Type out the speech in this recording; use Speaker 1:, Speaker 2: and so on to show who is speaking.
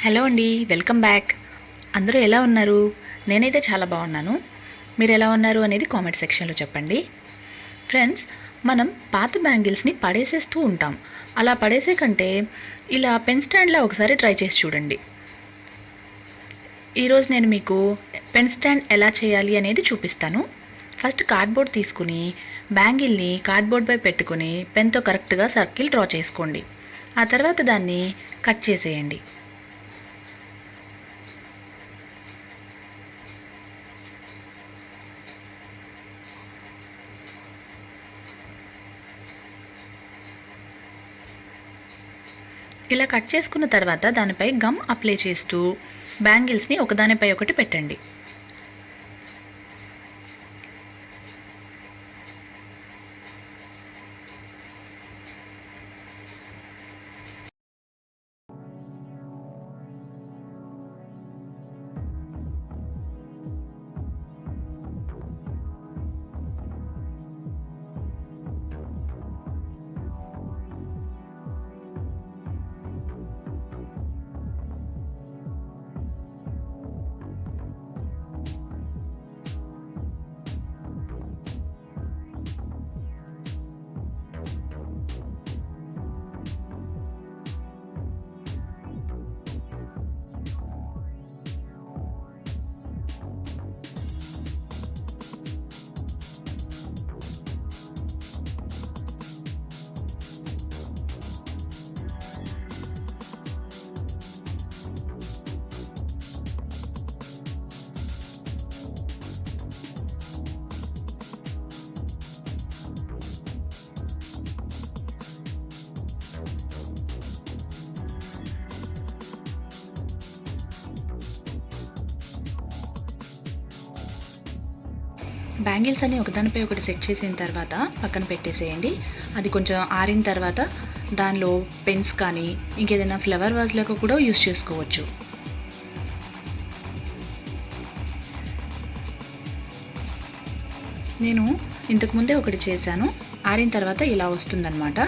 Speaker 1: Hello అండి, welcome back. అందరూ ఎలా ఉన్నారు? నేనైతే చాలా బాగున్నాను. మీరు ఎలా ఉన్నారు అనేది కామెంట్ సెక్షన్లో చెప్పండి. ఫ్రెండ్స్, మనం పాత బ్యాంగిల్స్ని పడేసేస్తూ ఉంటాం. అలా పడేసే కంటే ఇలా పెన్ స్టాండ్లా ఒకసారి ట్రై చేసి చూడండి. ఈరోజు నేను మీకు పెన్ స్టాండ్ ఎలా చేయాలి అనేది చూపిస్తాను. ఫస్ట్ కార్డ్బోర్డ్ తీసుకుని బ్యాంగిల్ని కార్డ్బోర్డ్పై పెట్టుకుని పెన్తో కరెక్ట్గా సర్కిల్ డ్రా చేసుకోండి. ఆ తర్వాత దాన్ని కట్ చేసేయండి. ఇలా కట్ చేసుకున్న తర్వాత దానిపై గమ్ అప్లై చేస్తూ బ్యాంగిల్స్ని ఒకదానిపై ఒకటి పెట్టండి. బ్యాంగిల్స్ అన్ని ఒకదానిపై ఒకటి సెట్ చేసిన తర్వాత పక్కన పెట్టేసేయండి. అది కొంచెం ఆరిన తర్వాత దానిలో పెన్స్ కానీ ఇంకేదైనా ఫ్లవర్ వాజ్లకు కూడా యూస్ చేసుకోవచ్చు. నేను ఇంతకుముందే ఒకటి చేశాను. ఆరిన తర్వాత ఇలా వస్తుందన్నమాట.